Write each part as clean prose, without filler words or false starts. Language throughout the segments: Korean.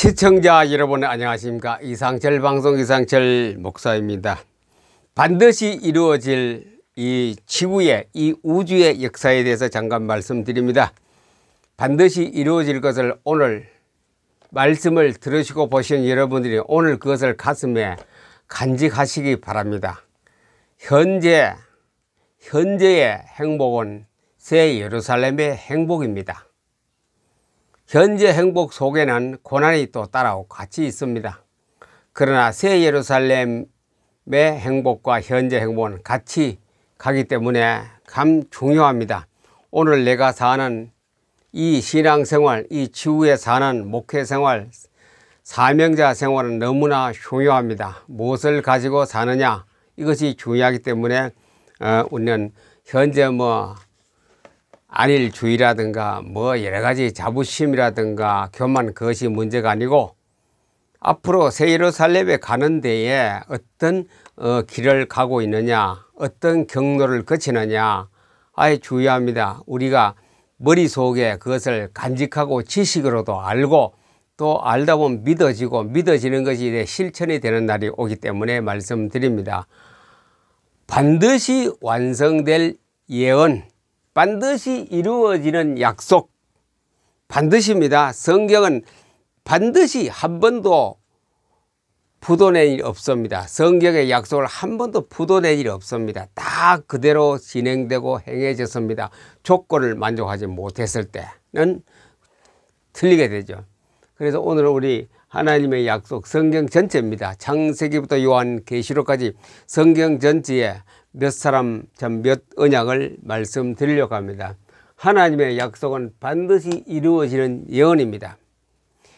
시청자 여러분 안녕하십니까. 이상철 방송 이상철 목사입니다. 반드시 이루어질 이 지구의 이 우주의 역사에 대해서 잠깐 말씀드립니다. 반드시 이루어질 것을 오늘 말씀을 들으시고 보신 여러분들이 오늘 그것을 가슴에 간직하시기 바랍니다. 현재의 행복은 새 예루살렘의 행복입니다. 현재 행복 속에는 고난이 또 따라오고 같이 있습니다. 그러나 새 예루살렘의 행복과 현재 행복은 같이 가기 때문에 참 중요합니다. 오늘 내가 사는 이 신앙생활, 이 지구에 사는 목회생활, 사명자 생활은 너무나 중요합니다. 무엇을 가지고 사느냐 이것이 중요하기 때문에 우리는 현재 안일주의라든가 여러가지 자부심이라든가 교만, 그것이 문제가 아니고 앞으로 새 예루살렘에 가는 데에 어떤 길을 가고 있느냐, 어떤 경로를 거치느냐 아예 중요합니다. 우리가 머릿속에 그것을 간직하고 지식으로도 알고 또 알다 보면 믿어지고 믿어지는 것이 실천이 되는 날이 오기 때문에 말씀드립니다. 반드시 완성될 예언, 반드시 이루어지는 약속, 반드시입니다. 성경은 반드시 한 번도 부도낸 일이 없습니다. 성경의 약속을 한 번도 부도낸 일이 없습니다. 다 그대로 진행되고 행해졌습니다. 조건을 만족하지 못했을 때는 틀리게 되죠. 그래서 오늘 우리 하나님의 약속, 성경 전체입니다. 창세기부터 요한계시록까지 성경 전체에 몇 사람 몇 언약을 말씀드리려고 합니다. 하나님의 약속은 반드시 이루어지는 예언입니다.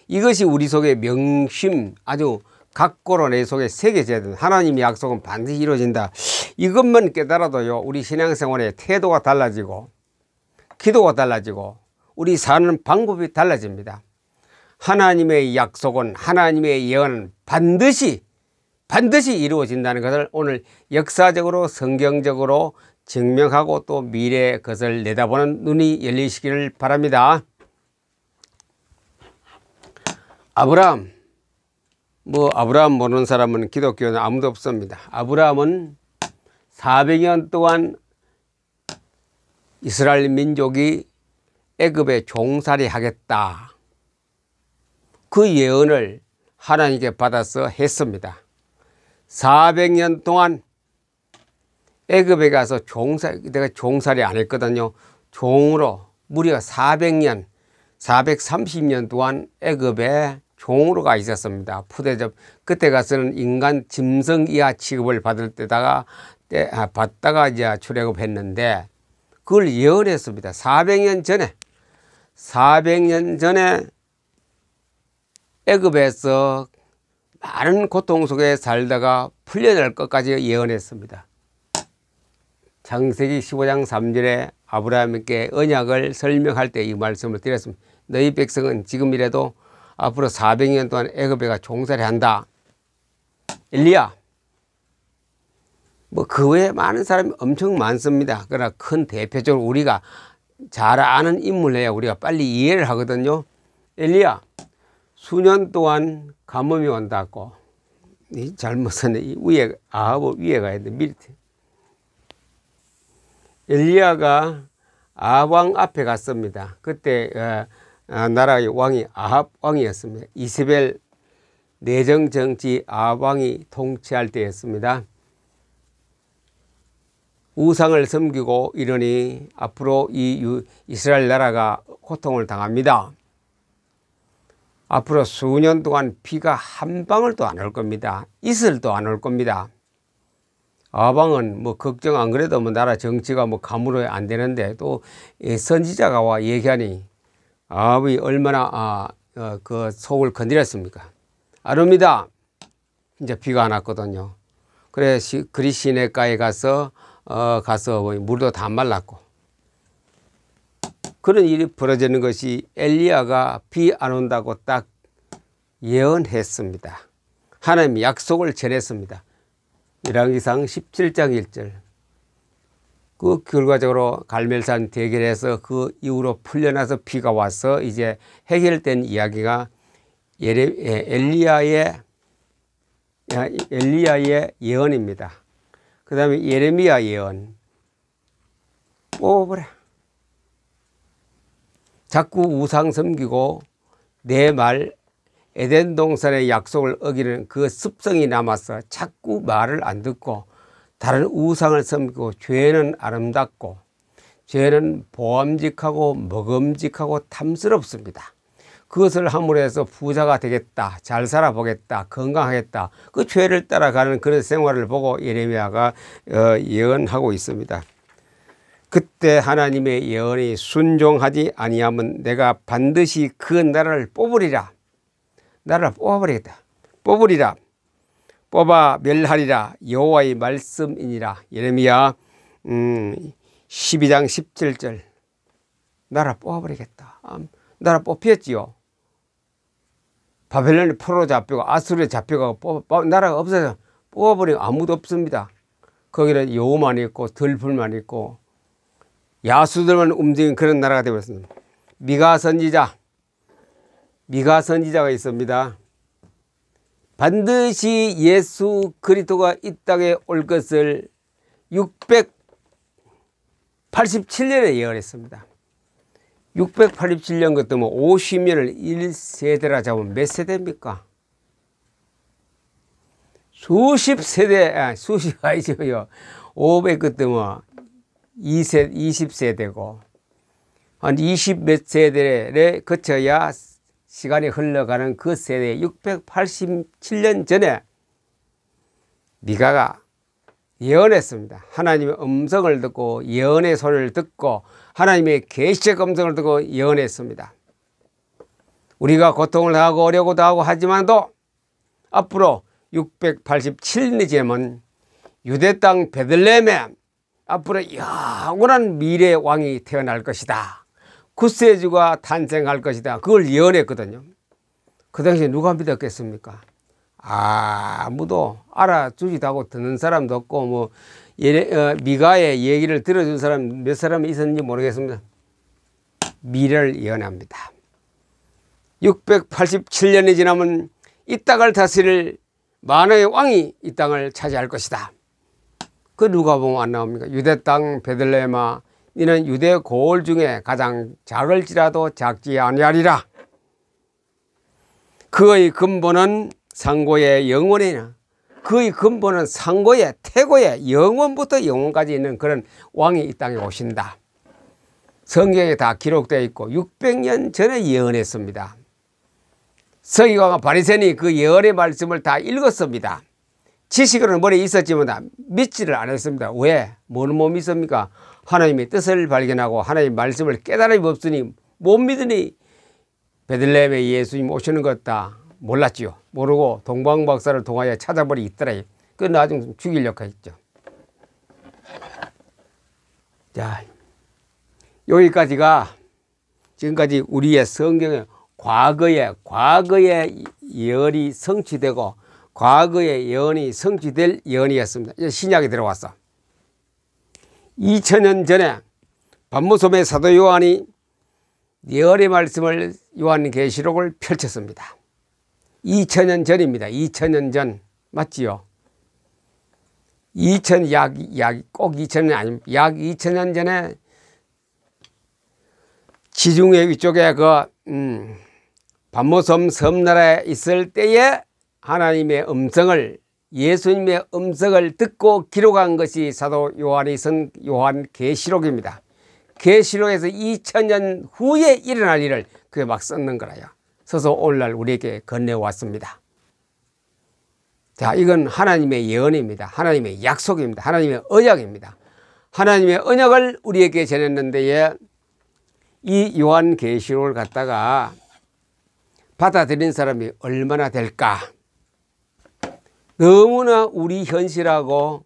이것이 우리 속에 명심, 아주 각고로 내 속에 새겨져야 된다. 하나님의 약속은 반드시 이루어진다. 이것만 깨달아도요, 우리 신앙생활의 태도가 달라지고 기도가 달라지고 우리 사는 방법이 달라집니다. 하나님의 약속은, 하나님의 예언은 반드시 이루어진다는 것을 오늘 역사적으로 성경적으로 증명하고 또 미래의 것을 내다보는 눈이 열리시기를 바랍니다. 아브라함 모르는 사람은 기독교는 아무도 없습니다. 아브라함은 400년 동안 이스라엘 민족이 애굽에 종살이 하겠다, 그 예언을 하나님께 받아서 했습니다. 400년 동안 애굽에 가서 내가 종살이 안 했거든요. 종으로 무려 400년, 430년 동안 애굽에 종으로 가 있었습니다. 푸대접, 그때 가서는 인간 짐승 이하 취급을 받다가 이제 출애굽했는데 그걸 예언했습니다. 400년 전에 애굽에서 많은 고통 속에 살다가 풀려날 것까지 예언했습니다. 창세기 15장 3절에 아브라함께 언약을 설명할 때 이 말씀을 드렸습니다. 너희 백성은 지금이라도 앞으로 400년 동안 애굽에 가 종살이 한다. 엘리야, 그 외에 많은 사람이 엄청 많습니다. 그러나 큰 대표적으로 우리가 잘 아는 인물이야 우리가 빨리 이해를 하거든요. 엘리야, 수년 동안 가뭄이 온다고. 잘못은 이 위에, 아합 위에 가야 돼. 밑에. 엘리야가 아합 왕 앞에 갔습니다. 그때 나라의 왕이 아합 왕이었습니다. 이세벨 내정 정치 아합 왕이 통치할 때였습니다. 우상을 섬기고 이러니 앞으로 이 이스라엘 나라가 고통을 당합니다. 앞으로 수년 동안 비가 한 방울도 안 올 겁니다. 이슬도 안 올 겁니다. 아방은 걱정 안 그래도 나라 정치가 가물어 안 되는데 또 선지자가 와 얘기하니 아합이 얼마나 그 속을 건드렸습니까? 안 옵니다. 이제 비가 안 왔거든요. 그래 그리 시내가에 가서 물도 다 말랐고 그런 일이 벌어지는 것이 엘리야가 비 안 온다고 딱 예언했습니다. 하나님의 약속을 전했습니다. 열왕기상 17장 1절. 그 결과적으로 갈멜산 대결에서 그 이후로 풀려나서 비가 와서 이제 해결된 이야기가 엘리야의 예언입니다. 그 다음에 예레미야 예언. 뽑아버려. 자꾸 우상 섬기고 내 말 에덴 동산의 약속을 어기는 그 습성이 남아서 자꾸 말을 안 듣고 다른 우상을 섬기고 죄는 아름답고 죄는 보암직하고 먹음직하고 탐스럽습니다. 그것을 함으로 해서 부자가 되겠다, 잘 살아보겠다, 건강하겠다, 그 죄를 따라가는 그런 생활을 보고 예레미야가 예언하고 있습니다. 그때 하나님의 예언이 순종하지 아니하면 내가 반드시 그 나라를 뽑으리라. 나라를 뽑아버리겠다. 뽑으리라. 뽑아 멸하리라. 여호와의 말씀이니라. 예레미야 12장 17절. 나라 뽑아버리겠다. 나라 뽑혔지요. 바벨론의 포로 잡히고 아수르에 잡혀가고 나라가 없어서 뽑아버리고 아무도 없습니다. 거기는 여호만 있고 들풀만 있고 야수들만 움직이는 그런 나라가 되었습니다. 미가 선지자가 있습니다. 반드시 예수 그리스도가 이 땅에 올 것을 687년에 예언했습니다. 687년 것도 뭐 50년을 1세대라 잡으면 몇 세대입니까? 수십 세대, 수십 아니죠. 500 것도 뭐 20세대고 한 20 몇 세대를 거쳐야 시간이 흘러가는 그 세대 687년 전에 미가가 예언했습니다. 하나님의 음성을 듣고 예언의 소리를 듣고 하나님의 계시적 음성을 듣고 예언했습니다. 우리가 고통을 당하고 어려고 당하고 하지만도 앞으로 687년이 지나면 유대 땅 베들레헴에 앞으로 영원한 미래의 왕이 태어날 것이다. 구세주가 탄생할 것이다. 그걸 예언했거든요. 그 당시에 누가 믿었겠습니까? 아무도 알아주지도 않고 듣는 사람도 없고 뭐 미가의 얘기를 들어준 사람 몇 사람이 있었는지 모르겠습니다. 미래를 예언합니다. 687년이 지나면 이 땅을 다스릴 만왕의 왕이 이 땅을 차지할 것이다. 그 누가 보면 안 나옵니까? 유대 땅 베들레헴아 이는 유대 고을 중에 가장 작을지라도 작지 아니하리라. 그의 근본은 상고의 영원이나 그의 근본은 상고의 태고의 영원부터 영원까지 있는 그런 왕이 이 땅에 오신다. 성경에 다 기록되어 있고 600년 전에 예언했습니다. 서기관과 바리새인이 그 예언의 말씀을 다 읽었습니다. 지식으로는 머리에 있었지만 믿지를 않았습니다. 왜? 뭐는 못 믿습니까? 하나님의 뜻을 발견하고 하나님의 말씀을 깨달음이 없으니 못 믿으니 베들레헴에 예수님 오시는 것 다 몰랐지요. 모르고 동방박사를 통하여 찾아보니 있더라. 그 나중에 죽이려고 했죠. 자, 여기까지가 지금까지 우리의 성경의 과거의 예언이 성취되고 과거의 예언이 성취될 예언이었습니다. 이제 신약이 들어왔어. 2000년 전에 반모섬의 사도 요한이 예언의 말씀을 요한계시록을 펼쳤습니다. 2000년 전입니다. 2000년 전 맞지요? 꼭 2000년 아닙니다. 약 2000년 전에 지중해 위쪽에 반모섬 섬나라에 있을 때에 하나님의 음성을 예수님의 음성을 듣고 기록한 것이 사도 요한이 쓴 요한계시록입니다. 계시록에서 2000년 후에 일어날 일을 그게 막 썼는 거라요. 서서 오늘날 우리에게 건네왔습니다. 자, 이건 하나님의 예언입니다. 하나님의 약속입니다. 하나님의 언약입니다. 하나님의 언약을 우리에게 전했는데 이 요한계시록을 갖다가 받아들인 사람이 얼마나 될까? 너무나 우리 현실하고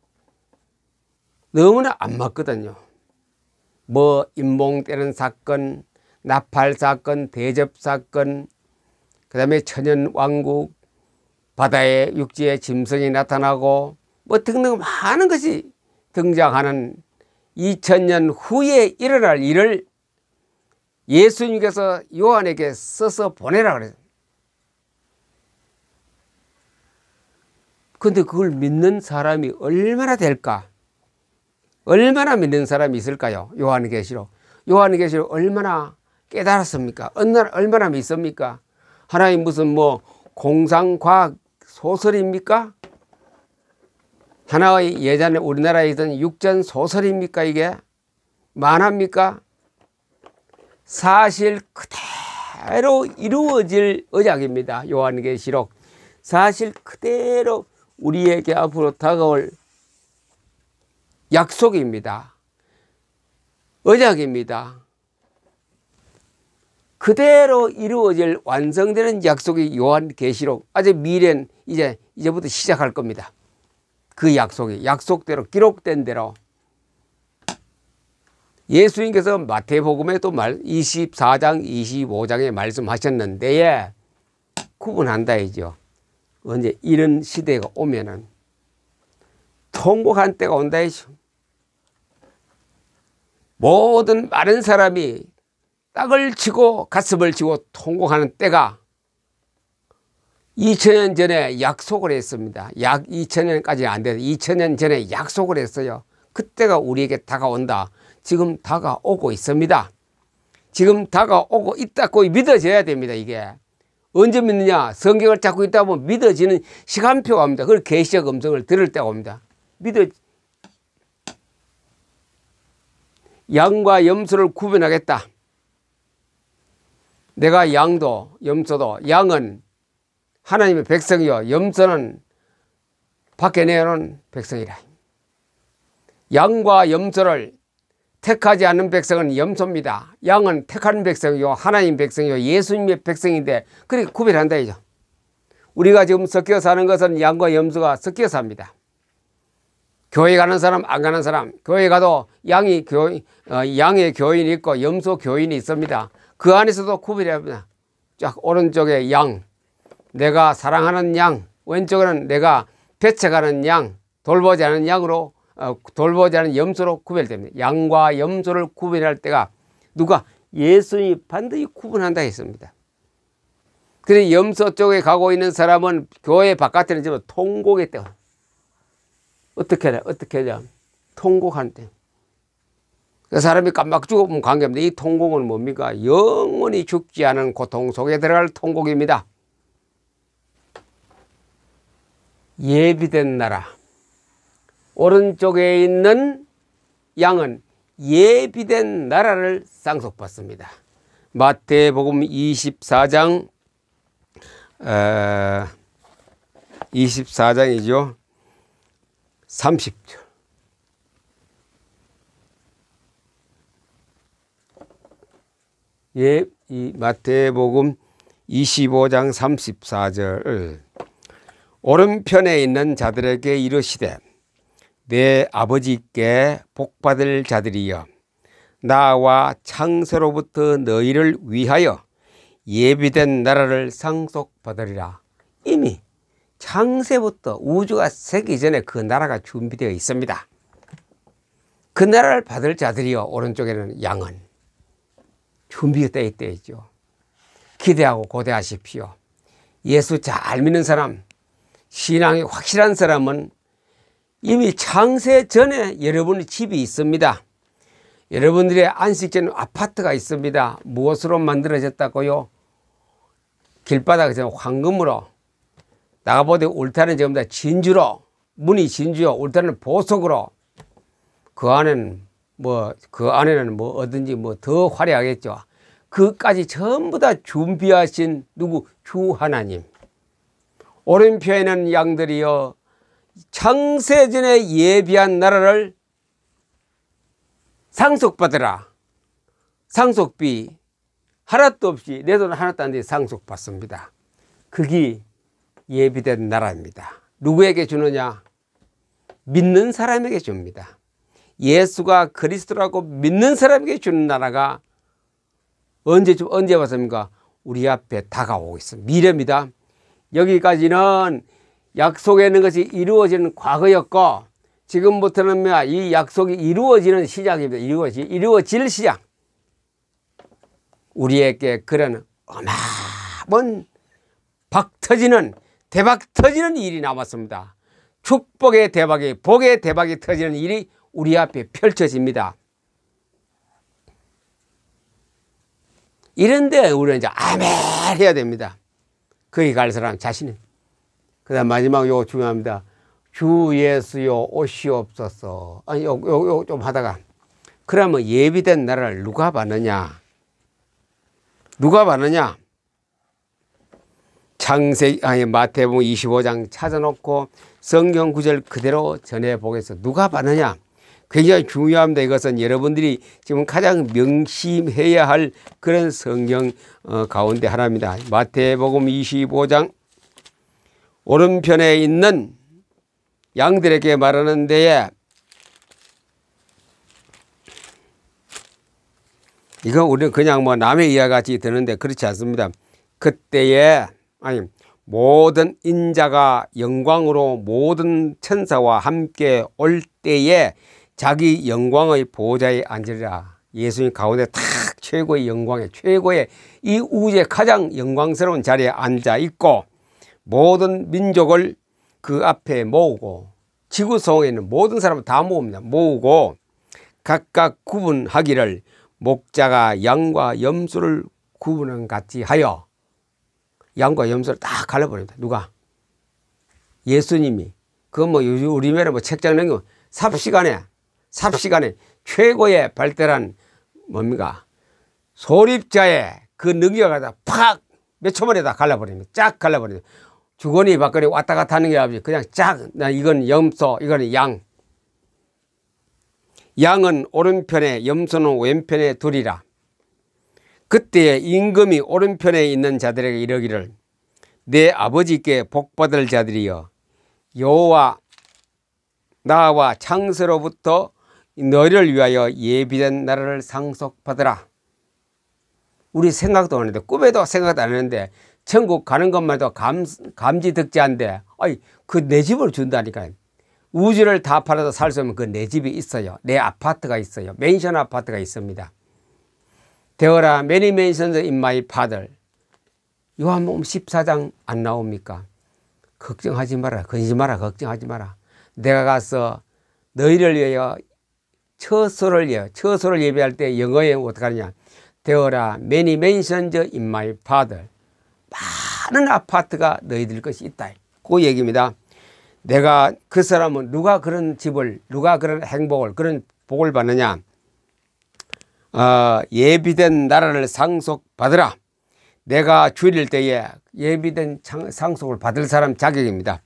너무나 안 맞거든요. 뭐 인봉 때는 사건, 나팔 사건, 대접 사건, 그 다음에 천연왕국, 바다에 육지에 짐승이 나타나고 뭐 등등 많은 것이 등장하는 2000년 후에 일어날 일을 예수님께서 요한에게 써서 보내라 그랬어요. 근데 그걸 믿는 사람이 얼마나 될까? 얼마나 믿는 사람이 있을까요? 요한계시록. 요한계시록 얼마나 깨달았습니까? 얼마나 믿습니까? 하나님 무슨 뭐 공상과학 소설입니까? 하나의 예전에 우리나라에 있던 육전 소설입니까? 이게 만화입니까? 사실 그대로 이루어질 언약입니다. 요한계시록. 사실 그대로 우리에게 앞으로 다가올 약속입니다. 언약입니다. 그대로 이루어질 완성되는 약속이 요한계시록. 아직 미래는 이제부터 시작할 겁니다. 그 약속이 약속대로 기록된 대로 예수님께서 마태복음에 또 24장 25장에 말씀하셨는데 구분한다 이죠. 언제 이런 시대가 오면은 통곡한 때가 온다 이죠. 모든 많은 사람이 땅을 치고 가슴을 치고 통곡하는 때가 2000년 전에 약속을 했습니다. 약 2000년까지 안 돼서 2000년 전에 약속을 했어요. 그때가 우리에게 다가온다. 지금 다가오고 있습니다. 지금 다가오고 있다고 믿어져야 됩니다. 이게 언제 믿느냐? 성경을 찾고 있다 보면 믿어지는 시간표가 옵니다. 그걸 계시적 음성을 들을 때가 옵니다. 양과 염소를 구분하겠다. 내가 양도 염소도, 양은 하나님의 백성이요 염소는 밖에 내놓은 백성이라. 양과 염소를 택하지 않는 백성은 염소입니다. 양은 택하는 백성이요 하나님 백성이요 예수님의 백성인데 그렇게 구별한다 이죠. 우리가 지금 섞여 사는 것은 양과 염소가 섞여 삽니다. 교회 가는 사람 안 가는 사람, 교회 가도 양의 교인이 있고 염소 교인이 있습니다. 그 안에서도 구별해야 합니다. 쫙 오른쪽에 양, 내가 사랑하는 양, 왼쪽에는 내가 배척하는 양, 돌보지 않은 양으로 돌보지 않은 염소로 구별됩니다. 양과 염소를 구별할 때가 누가? 예수님이 반드시 구분한다 했습니다. 그래서 염소 쪽에 가고 있는 사람은 교회 바깥에는 지금 통곡의 때가 어떻게 하자? 통곡하는 때. 그 사람이 깜빡 죽으면 관계없는데 이 통곡은 뭡니까? 영원히 죽지 않은 고통 속에 들어갈 통곡입니다. 예비된 나라. 오른쪽에 있는 양은 예비된 나라를 상속받습니다. 마태복음 24장 24장이죠. 30절. 이 마태복음 25장 34절. 오른편에 있는 자들에게 이르시되 내 아버지께 복받을 자들이여 나와 창세로부터 너희를 위하여 예비된 나라를 상속받으리라. 이미 창세부터 우주가 생기기 전에 그 나라가 준비되어 있습니다. 그 나라를 받을 자들이여 오른쪽에는 양은 준비되어 있죠. 기대하고 고대하십시오. 예수 잘 믿는 사람, 신앙이 확실한 사람은 이미 창세 전에 여러분의 집이 있습니다. 여러분들의 안식처는 아파트가 있습니다. 무엇으로 만들어졌다고요? 길바닥에서 황금으로, 나가보되 울타리는 전부 다 진주로, 문이 진주요, 울타리는 보석으로, 그 안에는 뭐 어든지 더 화려하겠죠. 그까지 전부 다 준비하신 누구? 주 하나님. 오른편에는 양들이여 창세전에 예비한 나라를 상속받으라. 상속비 하나도 없이 내 돈 하나도 안 돼 상속받습니다. 그게 예비된 나라입니다. 누구에게 주느냐? 믿는 사람에게 줍니다. 예수가 그리스도라고 믿는 사람에게 주는 나라가 언제 왔습니까? 우리 앞에 다가오고 있습니다. 미래입니다. 여기까지는 약속에 있는 것이 이루어지는 과거였고 지금부터는 이 약속이 이루어지는 시작입니다. 이루어질 시작. 우리에게 그런 어마어마한 대박 터지는 일이 남았습니다. 축복의 대박이, 복의 대박이 터지는 일이 우리 앞에 펼쳐집니다. 이런데 우리는 이제 아멘 해야 됩니다. 거기 갈 사람 자신은. 그 다음 마지막 요거 중요합니다. 주 예수여 오시옵소서. 아니, 요 좀 하다가. 그러면 예비된 나라를 누가 받느냐? 누가 받느냐? 마태복음 25장 찾아놓고 성경 구절 그대로 전해보겠습니다. 누가 받느냐? 굉장히 중요합니다. 이것은 여러분들이 지금 가장 명심해야 할 그런 성경 가운데 하나입니다. 마태복음 25장 오른편에 있는 양들에게 말하는 데에, 이거 우리는 그냥 뭐 남의 이야기같이 듣는데 그렇지 않습니다. 그때에 모든 인자가 영광으로 모든 천사와 함께 올 때에 자기 영광의 보좌에 앉으리라. 예수님 가운데 탁 최고의 영광에, 최고의 이 우주의 가장 영광스러운 자리에 앉아 있고, 모든 민족을 그 앞에 모으고, 지구상에 있는 모든 사람을 다 모읍니다. 모으고 각각 구분하기를 목자가 양과 염소를 구분한 같이 하여, 양과 염소를 다 갈라버립니다. 누가? 예수님이. 그거 뭐 우리말에 뭐 책장 넘기면 삽시간에 최고의 발달한 뭡니까? 소립자의 그 능력을 갖다 팍 몇 초 만에 다 갈라버립니다. 쫙 갈라버립니다. 주거니 받거니 왔다 갔다 하는 게 아니지. 그냥 쫙, 이건 염소, 이거는 양. 양은 오른편에, 염소는 왼편에 두리라. 그때에 임금이 오른편에 있는 자들에게 이르기를, 내 아버지께 복받을 자들이여, 여호와 나와 창세로부터 너희를 위하여 예비된 나라를 상속받으라. 우리 생각도 안 했는데, 꿈에도 생각도 안 했는데, 천국 가는 것만 해도 감지덕지한데, 그 내 집을 준다니까요. 우주를 다 팔아도 살 수 없는 그 내 집이 있어요. 내 아파트가 있어요. 맨션 아파트가 있습니다. 되어라 many mansions in my father. 요한복음 14장 안 나옵니까? 걱정하지 마라, 근심 마라, 걱정하지 마라. 내가 가서 너희를 위하여 처소를 예배할 때 영어에 어떻게 하느냐? 되어라 many mansions in my father. 많은 아파트가 너희들 것이 있다. 그 얘기입니다. 내가, 그 사람은 누가 그런 집을, 누가 그런 행복을, 그런 복을 받느냐? 예비된 나라를 상속받으라. 내가 줄일 때에 예비된 상속을 받을 사람 자격입니다.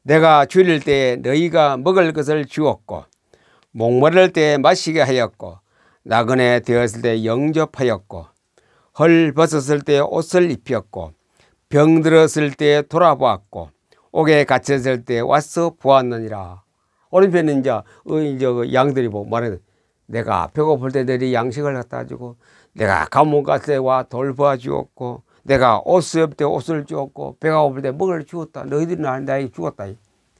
내가 줄일 때에 너희가 먹을 것을 주었고, 목마를 때에 마시게 하였고, 나그네 되었을 때 영접하였고, 헐 벗었을 때에 옷을 입혔고, 병들었을 때에 돌아보았고, 옥에 갇혔을 때에 와서 보았느니라. 오른편은 이제 양들이 보고 말하는, 내가 배고플 때 너희 양식을 갖다 주고, 내가 감옥 갔을 때 와 돌보아 주었고, 내가 옷이 없을 때 옷을 주었고, 배가 고플 때 먹을 주었다. 너희들이 나에게 주었다.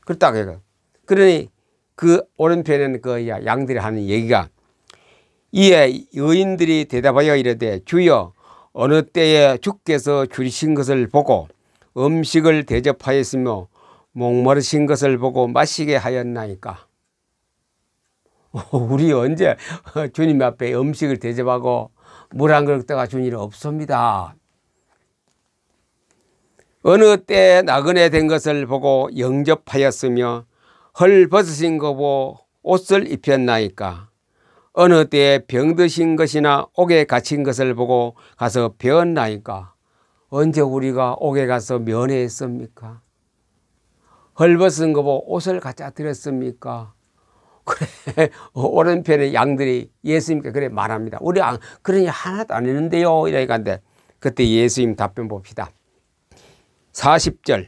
그렇다고 해요. 그러니 그 오른편에는 그 양들이 하는 얘기가, 이에 여인들이 대답하여 이르되, 주여, 어느 때에 주께서 줄이신 것을 보고 음식을 대접하였으며 목마르신 것을 보고 마시게 하였나이까. 우리 언제 주님 앞에 음식을 대접하고 물 한 그릇 떠가 준 일은 없습니다. 어느 때에 나그네 된 것을 보고 영접하였으며 헐 벗으신 거 보고 옷을 입혔나이까. 어느 때에 병드신 것이나 옥에 갇힌 것을 보고 가서 배웠나이까. 언제 우리가 옥에 가서 면회했습니까? 헐벗은 거 보고 옷을 갖다 드렸습니까? 그래, 오른편에 양들이 예수님께 그래 말합니다. 우리 그러니 하나도 안 했는데요. 이러니까 그때 예수님 답변 봅시다. 40절.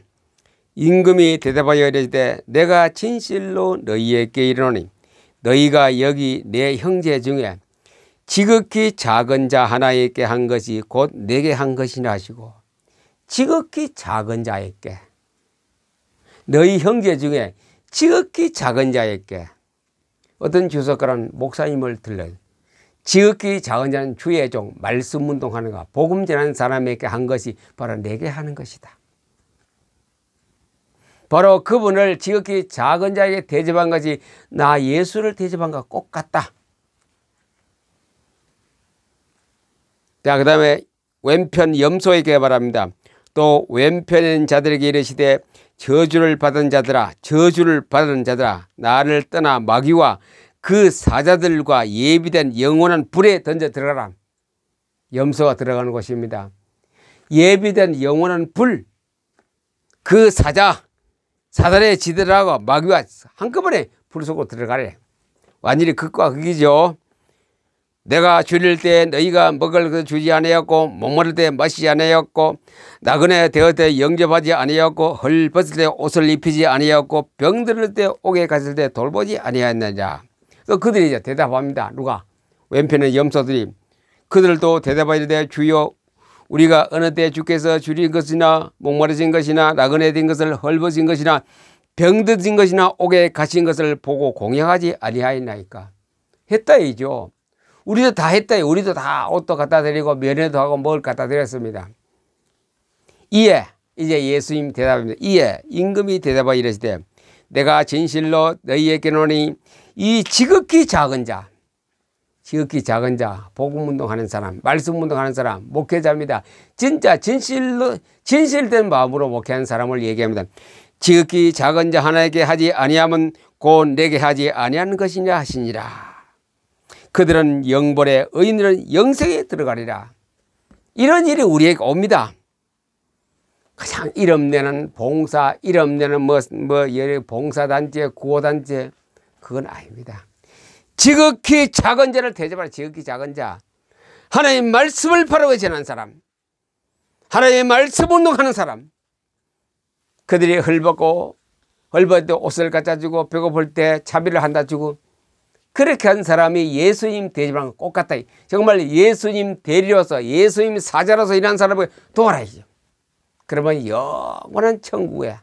임금이 대답하여 이르되, 내가 진실로 너희에게 이르노니 너희가 여기 내 형제 중에 지극히 작은 자 하나에게 한 것이 곧 내게 한 것이라 하시고, 지극히 작은 자에게, 너희 형제 중에 지극히 작은 자에게, 어떤 주석가는 목사님을 들러요. 지극히 작은 자는 주의 종, 말씀 운동하는 것, 복음 전하는 사람에게 한 것이 바로 내게 하는 것이다. 바로 그분을 지극히 작은 자에게 대접한 것이 나 예수를 대접한 것과 똑같다. 자, 그 다음에 왼편 염소에게 말합니다. 또 왼편인 자들에게 이르시되 저주를 받은 자들아, 저주를 받은 자들아, 나를 떠나 마귀와 그 사자들과 예비된 영원한 불에 던져 들어가라. 염소가 들어가는 곳입니다. 예비된 영원한 불, 그 사단의 지들하고 마귀와 한꺼번에 불 속으로 들어가래. 완전히 극과 극이죠. 내가 줄일 때 너희가 먹을 것 주지 아니었고, 목마를 때 마시지 아니었고, 나그네 되었을 때 영접하지 아니었고, 헐 벗을 때 옷을 입히지 아니었고, 병들을 때 옥에 갔을 때 돌보지 아니하였느냐. 또 그들이 이제 대답합니다. 누가? 왼편의 염소들이. 그들도 대답하이르되 주여, 우리가 어느 때 주께서 줄인 것이나 목마르신 것이나 나그네 된 것을 헐벗은 것이나 병드신 것이나 옥에 가신 것을 보고 공양하지 아니하였나이까. 했다 이죠. 우리도 다 했다. 우리도 다 옷도 갖다 드리고 면회도 하고 뭘 갖다 드렸습니다. 이에 이제 예수님 대답합니다. 이에 임금이 대답하여 이르시되 내가 진실로 너희에게 노니 이 지극히 작은 자, 복음운동하는 사람, 말씀운동하는 사람, 목회자입니다. 진짜 진실된 마음으로 목회하는 사람을 얘기합니다. 지극히 작은 자 하나에게 하지 아니하면 곧 내게 하지 아니하는 것이냐 하시니라. 그들은 영벌에, 의인들은 영생에 들어가리라. 이런 일이 우리에게 옵니다. 그냥 이름 내는 봉사, 이름 내는 봉사단체, 구호단체, 그건 아닙니다. 지극히 작은 자를 대접하라. 지극히 작은 자, 하나님의 말씀을 바르게 전하는 사람, 하나님의 말씀 운동하는 사람, 그들이 헐벗을 때 옷을 갖다 주고 배고플 때 차비를 한다 주고, 그렇게 한 사람이 예수님 대접하는 것 똑같다. 정말 예수님 대리로서, 예수님 사자로서 일하는 사람을 도와라야죠. 그러면 영원한 천국에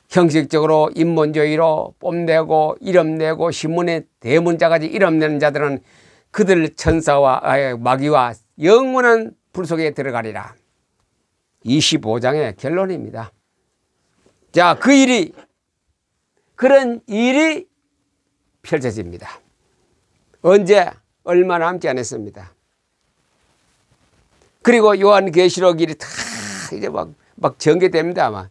형식적으로 인문주의로 뽐내고 이름 내고 신문에 대문자까지 이름 내는 자들은 그들 천사와 마귀와 영원한 불 속에 들어가리라. 25장의 결론입니다. 자, 그런 일이 펼쳐집니다. 언제? 얼마 남지 않았습니다. 그리고 요한계시록 일이 다 이제 막 전개됩니다. 아마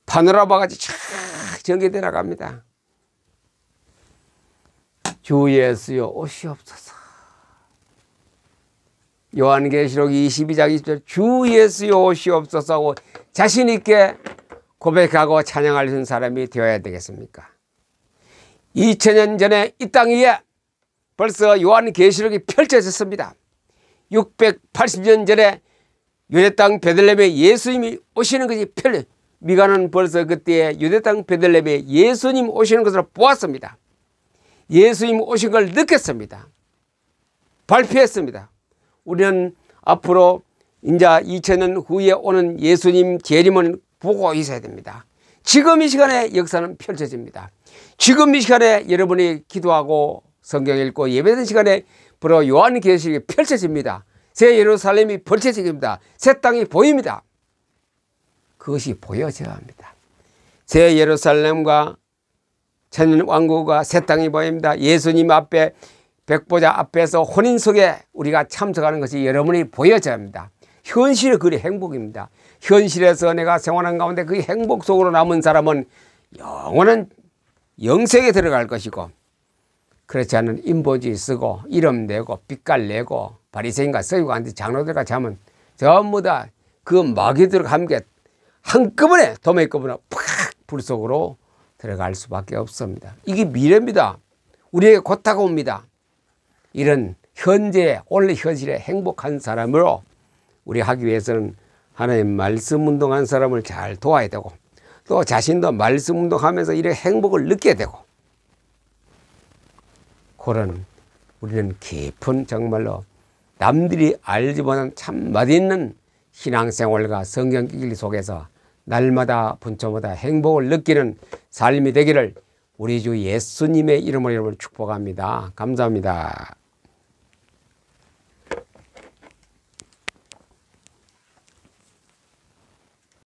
파노라마같이 쫙 전개돼 나갑니다. 주 예수여 오시옵소서. 요한계시록 22장 20절 주 예수여 오시옵소서 하고 자신 있게 고백하고 찬양할 수 있는 사람이 되어야 되겠습니까? 2000년 전에 이 땅 위에 벌써 요한계시록이 펼쳐졌습니다. 680년 전에 유대 땅 베들레헴에 예수님이 오시는 것이 미가는 벌써 그때 유대 땅 베들레헴에 예수님 오시는 것을 보았습니다. 예수님 오신 걸 느꼈습니다. 발표했습니다. 우리는 앞으로 이제 2000년 후에 오는 예수님 재림을 보고 있어야 됩니다. 지금 이 시간에 역사는 펼쳐집니다. 지금 이 시간에 여러분이 기도하고 성경 읽고 예배드리는 시간에 바로 요한계시록이 펼쳐집니다. 새 예루살렘이 펼쳐집니다. 새 땅이 보입니다. 그것이 보여져야 합니다. 새 예루살렘과 천년왕국과 새 땅이 보입니다. 예수님 앞에 백보자 앞에서 혼인석에 우리가 참석하는 것이 여러분이 보여져야 합니다. 현실의 그리 행복입니다. 현실에서 내가 생활하는 가운데 그 행복 속으로 남은 사람은 영원한 영생에 들어갈 것이고, 그렇지 않은 인보지 쓰고 이름 내고 빚갈 내고 바리새인과 서기관들 장로들과 자면 전부 다 그 마귀들과 함께 한꺼번에 도매꺼번에 팍 불 속으로 들어갈 수밖에 없습니다. 이게 미래입니다. 우리에게 곧 다가옵니다. 이런 원래 현실에 행복한 사람으로 우리 하기 위해서는 하나님 말씀 운동한 사람을 잘 도와야 되고, 또 자신도 말씀 운동하면서 이런 행복을 느껴야 되고, 그런 우리는 깊은 정말로 남들이 알지 못한 참 맛있는 신앙생활과 성경 읽기 속에서 날마다 분초마다 행복을 느끼는 삶이 되기를 우리 주 예수님의 이름으로 여러분을 축복합니다. 감사합니다.